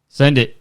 Send it.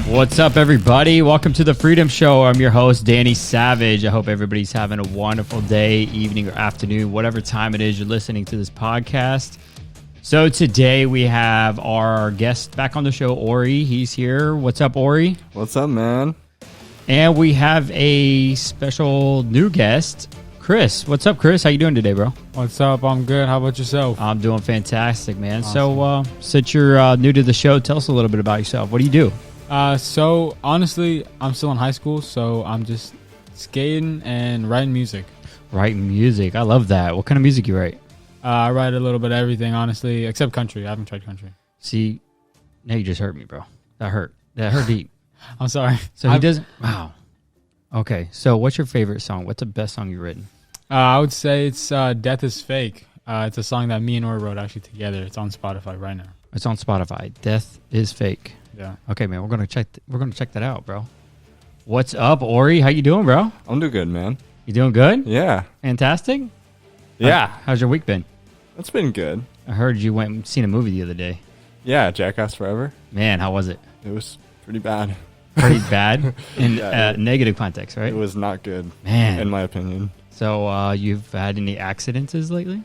What's up, everybody? Welcome to the Freedom Show. I'm your host, Danny Savage. I hope everybody's having a wonderful day, evening, or afternoon, whatever time it is you're listening to this podcast. So today we have our guest back on the show, Ori. He's here. What's up, Ori? What's up, man? And we have a special new guest, Chris. What's up, Chris? How you doing today, bro? What's up? I'm good. How about yourself? I'm doing fantastic, man. Awesome. So since you're new to the show, tell us a little bit about yourself. What do you do? So honestly, I'm still in high school, so I'm just skating and writing music. Writing music. I love that. What kind of music you write? I write a little bit of everything, honestly, except country. I haven't tried country. See, now you just hurt me, bro. That hurt. That hurt deep. I'm sorry. So he doesn't. Wow. Okay. So what's your favorite song? What's the best song you've written? I would say it's "Death Is Fake." It's a song that me and Ori wrote actually together. It's on Spotify right now. It's on Spotify. Death Is Fake. Yeah. Okay, man. We're gonna check that out, bro. What's up, Ori? How you doing, bro? I'm doing good, man. You doing good? Yeah. Fantastic. Yeah. How's your week been? It's been good. I heard you went and seen a movie the other day. Yeah, Jackass Forever. Man, how was it? It was pretty bad. Pretty bad in Yeah, negative context, right? It was not good, Man. in my opinion. So you've had any accidents lately?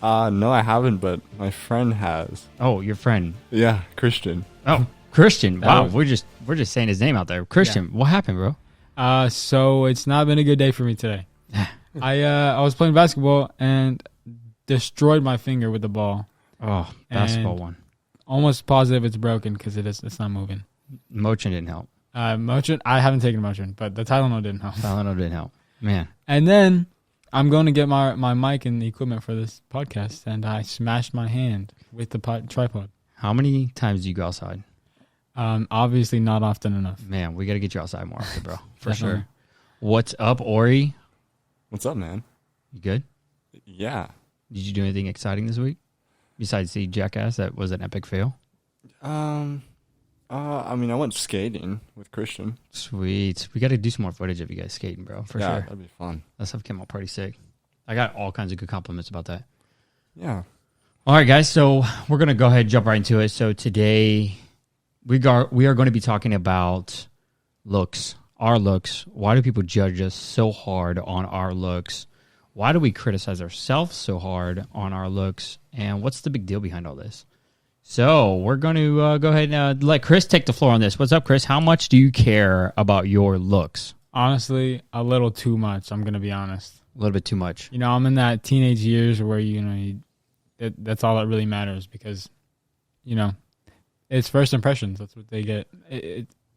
No, I haven't, but my friend has. Oh, your friend. Yeah, Christian. Oh, Christian. Wow, was- we're just saying his name out there. Christian. What happened, bro? So it's not been a good day for me today. I was playing basketball and destroyed my finger with the ball. Oh, basketball And- one. Almost positive it's broken because it's not moving. Motion didn't help. Motrin, I haven't taken Motrin, but the Tylenol didn't help. Tylenol didn't help. Man. And then I'm going to get my mic and the equipment for this podcast, and I smashed my hand with the tripod. How many times do you go outside? Obviously not often enough. Man, we got to get you outside more often, bro. For Definitely. sure. What's up, Ori? What's up, man? You good? Yeah. Did you do anything exciting this week? Besides see Jackass, that was an epic fail. I mean, I went skating with Christian. Sweet. We got to do some more footage of you guys skating, bro. For Yeah, sure. that'd be fun. That stuff came out pretty sick. I got all kinds of good compliments about that. Yeah. All right, guys. So we're going to go ahead and jump right into it. So today we are going to be talking about looks, our looks. Why do people judge us so hard on our looks? Why do we criticize ourselves so hard on our looks? And what's the big deal behind all this? So we're going to go ahead and let Chris take the floor on this. What's up, Chris? How much do you care about your looks? Honestly, a little too much. I'm going to be honest. A little bit too much. You know, I'm in that teenage years where that's all that really matters because, you know, it's first impressions. That's what they get.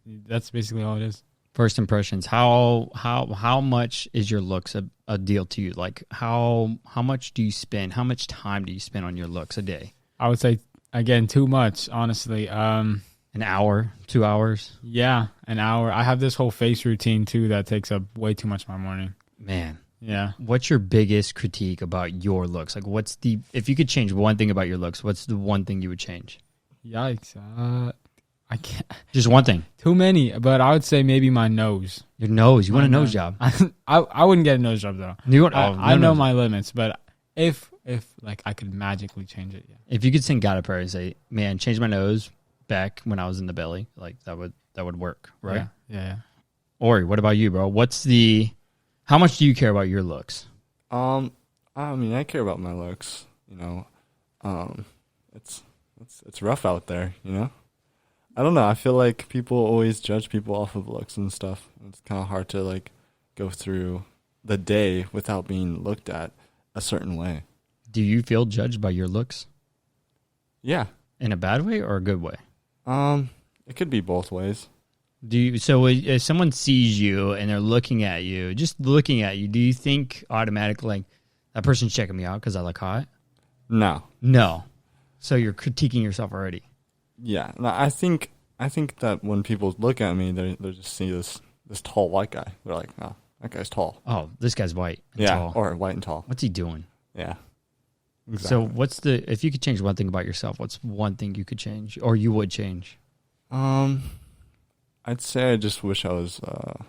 That's basically all it is. First impressions. How much is your looks a deal to you? Like how much do you spend? How much time do you spend on your looks a day? I would say again too much. Honestly, An hour, 2 hours. yeah, an hour. I have this whole face routine too that takes up way too much of my morning. Man, Yeah. what's your biggest critique about your looks? Like, if you could change one thing about your looks, what's the one thing you would change? Yikes. I can't. Just one thing. Too many, but I would say maybe my nose. Your nose. You want a My nose job? I wouldn't get a nose job though. You want, I no know nose. my limits, but if like I could magically change it, yeah. If you could sing God a prayer and say, "Man, change my nose back when I was in the belly," like that would work, right? Yeah. Ori, what about you, bro? How much do you care about your looks? I mean, I care about my looks. You know, it's rough out there. You know, I don't know. I feel like people always judge people off of looks and stuff. It's kind of hard to like go through the day without being looked at a certain way. Do you feel judged by your looks Yeah. in a bad way or a good way? It could be both ways. So if someone sees you and they're looking at you, just looking at you, do you think automatically like that person's checking me out because I look hot? No. No. So you're critiquing yourself already. Yeah. No, I think that when people look at me, they just see this tall white guy. They're like, oh, that guy's tall. Oh, this guy's white and Yeah. tall. Or white and tall. What's he doing? Yeah. Exactly. So if you could change one thing about yourself, what's one thing you could change or you would change? I'd say I just wish I was a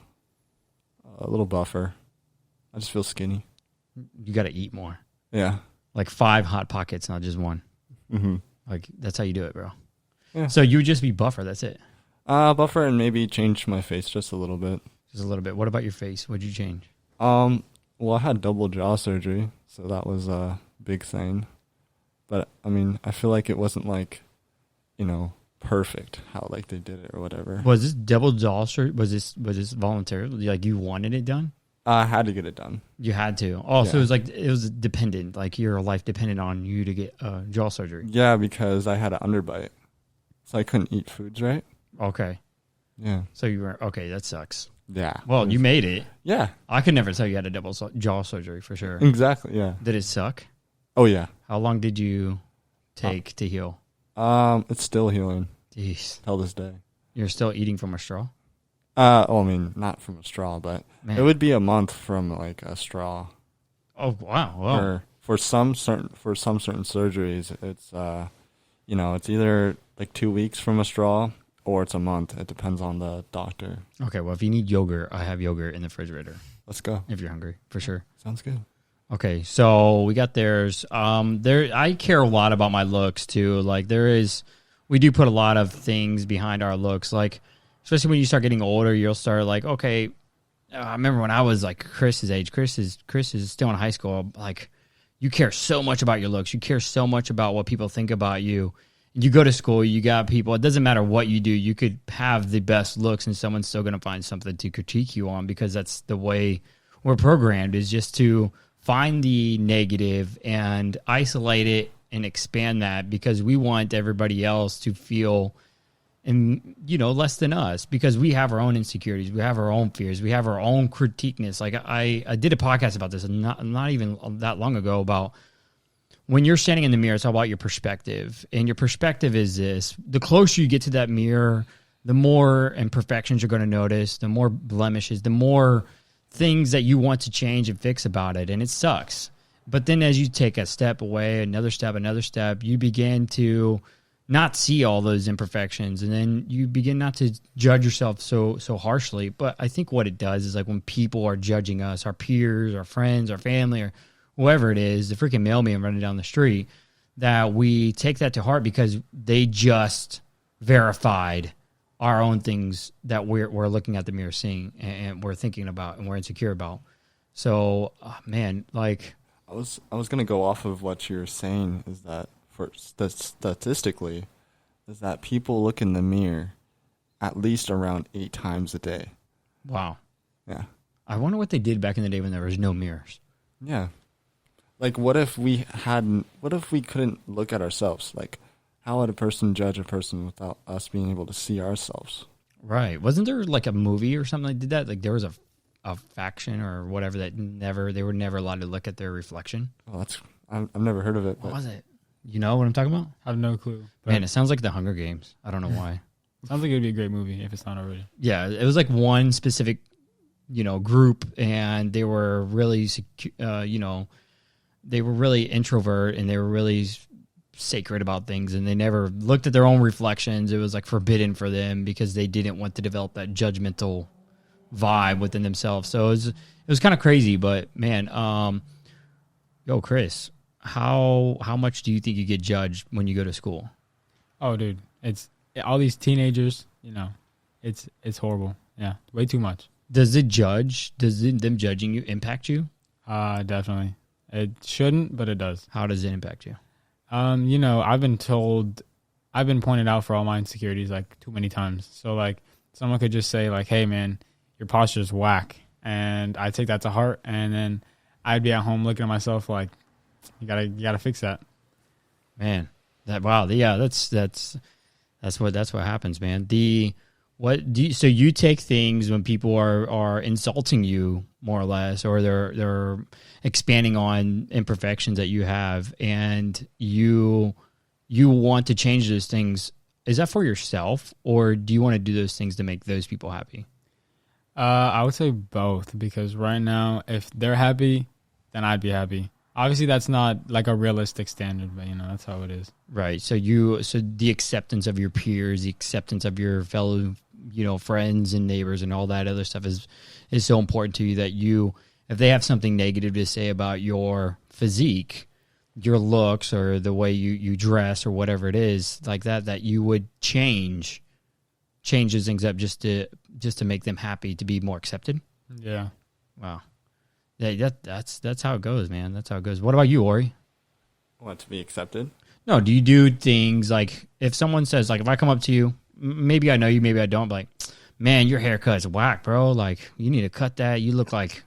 little buffer. I just feel skinny. You got to eat more. Yeah. Like 5 Hot Pockets, not just one. Mm-hmm. Like, that's how you do it, bro. Yeah. So you would just be buffer, that's it. Buffer and maybe change my face just a little bit. Just a little bit. What about your face? What'd you change? Well, I had double jaw surgery, so that was a big thing. But I mean, I feel like it wasn't like, perfect how like they did it or whatever. Was this double jaw surgery? Was this voluntary? Like you wanted it done? I had to get it done. You had to. Oh, so Yeah. it was dependent. Like your life depended on you to get jaw surgery. Yeah, because I had an underbite, so I couldn't eat foods right. Okay. Yeah. So you were okay. That sucks. Yeah. Well, you made it. Yeah. I could never tell you had a double jaw surgery for sure. Exactly. Yeah. Did it suck? Oh yeah. How long did you take to heal? It's still healing Jeez. till this day. You're still eating from a straw? I mean, not from a straw, but Man. it would be a month from like a straw. Oh wow! Well, For some certain surgeries, it's it's either like 2 weeks from a straw or it's a month. It depends on the doctor. okay. Well, if you need yogurt, I have yogurt in the refrigerator. Let's go. If you're hungry, for sure. Sounds good. Okay, so we got theirs. I care a lot about my looks too. Like we do put a lot of things behind our looks. Like especially when you start getting older, you'll start like, okay. I remember when I was like Chris's age. Chris is still in high school. Like, you care so much about your looks. You care so much about what people think about you. You go to school. You got people. It doesn't matter what you do. You could have the best looks, and someone's still going to find something to critique you on because that's the way we're programmed. Is just to find the negative and isolate it and expand that because we want everybody else to feel less than us because we have our own insecurities, we have our own fears, we have our own critiqueness. Like I did a podcast about this not even that long ago about when you're standing in the mirror, it's all about your perspective. And your perspective is this: the closer you get to that mirror, the more imperfections you're going to notice, the more blemishes, the more things that you want to change and fix about it. And it sucks. But then as you take a step away, another step, you begin to not see all those imperfections, and then you begin not to judge yourself so harshly. But I think what it does is like when people are judging us, our peers, our friends, our family, or whoever it is, the freaking mailman running down the street, that we take that to heart because they just verified our own things that we're looking at the mirror seeing and we're thinking about and we're insecure about. So, man, like I was gonna go off of what you're saying is that statistically, is that people look in the mirror at least around 8 times a day. wow. Yeah. I wonder what they did back in the day when there was no mirrors. Yeah. Like, what if we couldn't look at ourselves? Like, how would a person judge a person without us being able to see ourselves? Right. Wasn't there like a movie or something that did that? Like there was a faction or whatever that they were never allowed to look at their reflection. Well, I've never heard of it. What But was it? You know what I'm talking about? I have no clue. But Man, it sounds like the Hunger Games. I don't know why. sounds like it'd be a great movie if it's not already. Yeah, it was like one specific, group, and they were really, they were really introvert and they were really sacred about things, and they never looked at their own reflections. It was like forbidden for them because they didn't want to develop that judgmental vibe within themselves. So it was kind of crazy, but man, yo, Chris, how much do you think you get judged when you go to school? Oh, dude, it's all these teenagers. It's horrible. Yeah, way too much. Does them judging you impact you? Definitely. It shouldn't, but it does. How does it impact you? I've been pointed out for all my insecurities like too many times. So like someone could just say like, "Hey man, your posture's whack," and I take that to heart, and then I'd be at home looking at myself like, you gotta fix that. Man, that's what happens, man. So you take things when people are insulting you more or less, or they're expanding on imperfections that you have, and you want to change those things. Is that for yourself, or do you want to do those things to make those people happy? I would say both, because right now, if they're happy, then I'd be happy. Obviously, that's not like a realistic standard, but that's how it is. Right. So the acceptance of your peers, the acceptance of your fellow, friends and neighbors and all that other stuff is so important to you that if they have something negative to say about your physique, your looks, or the way you dress or whatever it is like that you would change those things up just to make them happy, to be more accepted. Yeah. Wow. Yeah, that's how it goes, man. That's how it goes. What about you, Ori? Want to be accepted? No, do you do things like, if someone says, like, if I come up to you, maybe I know you, maybe I don't, but like, man, your haircut's whack, bro. Like, you need to cut that. You look like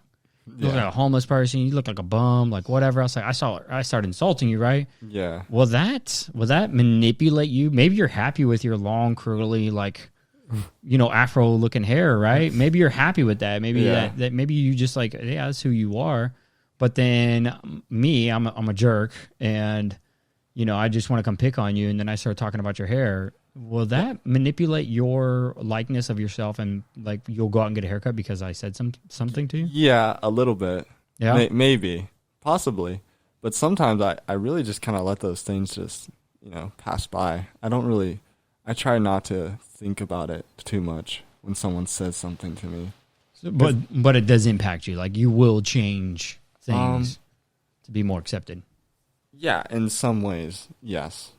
a homeless person. You look like a bum. Like, whatever else. Like, I started insulting you, right? Yeah. Will that manipulate you? Maybe you're happy with your long, curly, like, afro-looking hair, right? Maybe you're happy with that. Maybe that maybe you just like, yeah, that's who you are. But then me, I'm a jerk, and I just want to come pick on you, and then I start talking about your hair. Will that manipulate your likeness of yourself, and like you'll go out and get a haircut because I said something to you? Yeah, a little bit. Yeah, maybe, possibly. But sometimes I really just kind of let those things just pass by. I try not to think about it too much when someone says something to me. But it does impact you. Like, you will change things to be more accepted. Yeah, in some ways, yes.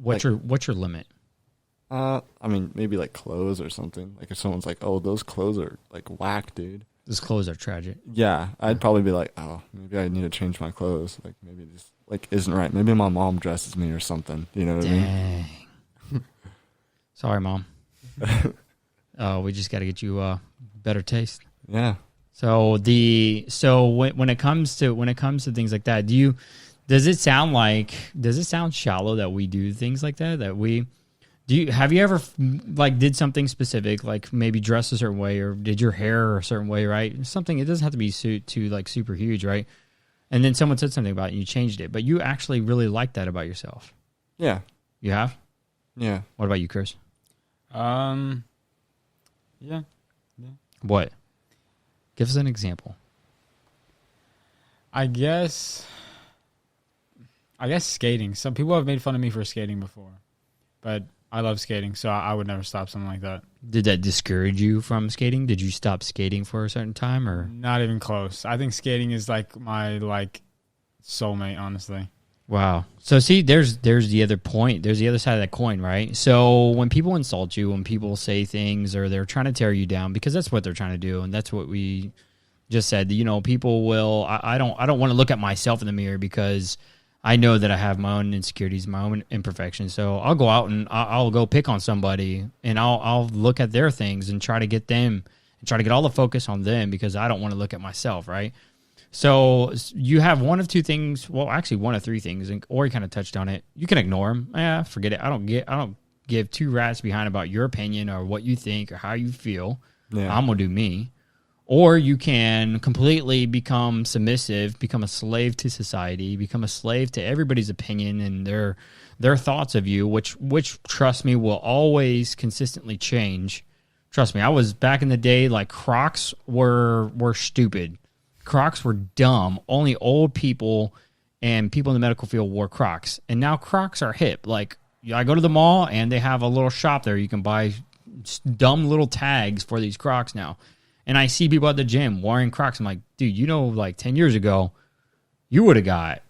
What's your limit? I mean, maybe like clothes or something. Like if someone's like, "Oh, those clothes are like whack, dude." Those clothes are tragic. Yeah, I'd probably be like, "Oh, maybe I need to change my clothes. Like maybe this like isn't right. Maybe my mom dresses me or something." You know what I mean? Sorry, Mom. We just got to get you better taste. Yeah. So when it comes to things like that, does it sound shallow that we do things like that? Have you ever like did something specific, like maybe dress a certain way, or did your hair a certain way, right? Something, it doesn't have to be too like super huge, right? And then someone said something about it and you changed it, but you actually really like that about yourself. Yeah. You have? Yeah. What about you, Chris? Yeah. What? Give us an example. I guess skating. Some people have made fun of me for skating before, but I love skating, so I would never stop something like that. Did that discourage you from skating? Did you stop skating for a certain time, or not even close? I think skating is like my soulmate, honestly. Wow. So see, there's the other point. There's the other side of that coin, right? So when people insult you, when people say things, or they're trying to tear you down, because that's what they're trying to do, and that's what we just said. People will. I don't want to look at myself in the mirror because I know that I have my own insecurities, my own imperfections. So I'll go out and I'll go pick on somebody, and I'll look at their things and try to get them, and try to get all the focus on them because I don't want to look at myself, right? So you have one of two things. Well, actually, one of three things. And Ori kind of touched on it. You can ignore them. Yeah, forget it. I don't give two rats behind about your opinion or what you think or how you feel. Yeah. I'm gonna do me. Or you can completely become submissive, become a slave to society, become a slave to everybody's opinion and their thoughts of you, which trust me, will always consistently change. Trust me, I was back in the day, like, Crocs were stupid. Crocs were dumb. Only old people and people in the medical field wore Crocs. And now Crocs are hip. Like, I go to the mall and they have a little shop there. You can buy dumb little tags for these Crocs now. And I see people at the gym wearing Crocs. I'm like, dude, like 10 years ago, you would have got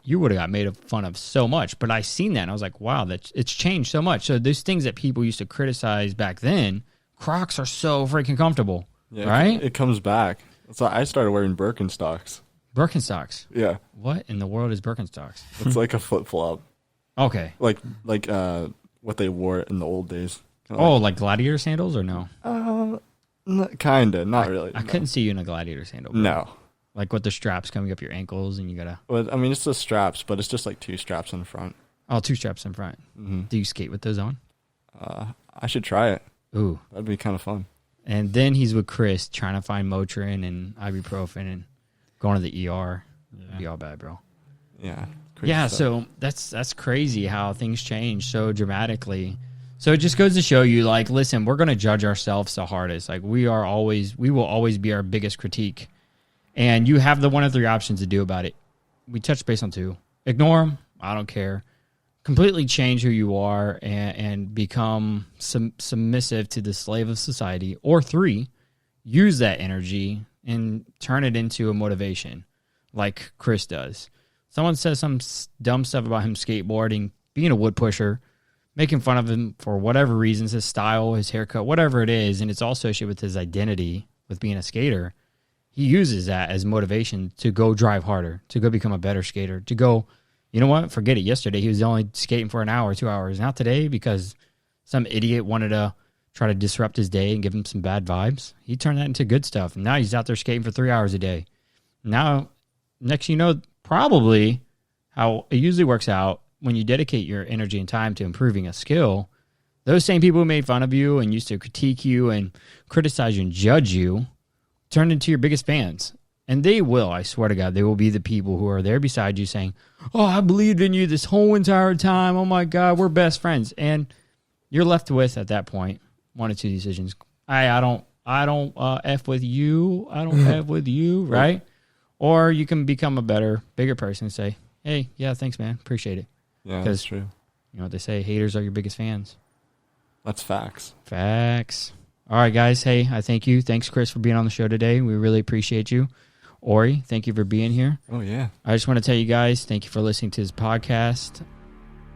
made fun of so much. But I seen that and I was like, wow, it's changed so much. So those things that people used to criticize back then, Crocs are so freaking comfortable, right? It comes back. So I started wearing Birkenstocks. Birkenstocks? Yeah. What in the world is Birkenstocks? It's like a flip-flop. Okay. Like what they wore in the old days. Like gladiator sandals or no? Kinda, not really. I couldn't see you in a gladiator sandal. Bro. No. Like with the straps coming up your ankles and you gotta... Well, I mean, it's the straps, but it's just like two straps in front. Oh, two straps in front. Mm-hmm. Do you skate with those on? I should try it. Ooh. That'd be kind of fun. And then he's with Chris trying to find Motrin and ibuprofen and going to the ER. Yeah. It'd be all bad, bro. Yeah. Yeah, so that's crazy how things change so dramatically. So it just goes to show you, like, listen, we're going to judge ourselves the hardest. Like, we will always be our biggest critique. And you have the one of three options to do about it. we touched base on 2. Ignore them. I don't care. Completely change who you are and become submissive to the slave of society. Or 3, use that energy and turn it into a motivation like Chris does. Someone says some dumb stuff about him skateboarding, being a wood pusher, making fun of him for whatever reasons, his style, his haircut, whatever it is, and it's all associated with his identity with being a skater. He uses that as motivation to go drive harder, to go become a better skater, to go, you know what, forget it. Yesterday, he was only skating for an hour, 2 hours. Not today, because some idiot wanted to try to disrupt his day and give him some bad vibes. He turned that into good stuff. And now he's out there skating for 3 hours a day. Now, next you know, probably how it usually works out when you dedicate your energy and time to improving a skill, those same people who made fun of you and used to critique you and criticize you and judge you turn into your biggest fans. And they will, I swear to God, they will be the people who are there beside you saying, oh, I believed in you this whole entire time. Oh my God, we're best friends. And you're left with, at that point, 1 or 2 decisions. I don't F with you. I don't F with you, right? Or you can become a better, bigger person and say, hey, yeah, thanks, man. Appreciate it. Yeah, that's true. You know what they say, haters are your biggest fans. That's facts. Facts. All right, guys. Hey, I thank you. Thanks, Chris, for being on the show today. We really appreciate you. Ori, thank you for being here. Oh, yeah. I just want to tell you guys, thank you for listening to this podcast.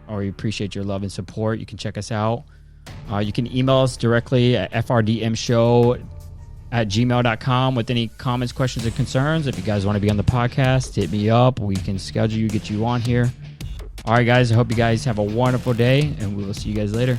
Ori, appreciate your love and support. You can check us out. You can email us directly at frdmshow@gmail.com with any comments, questions, or concerns. If you guys want to be on the podcast, hit me up. We can schedule you, get you on here. All right, guys. I hope you guys have a wonderful day, and we will see you guys later.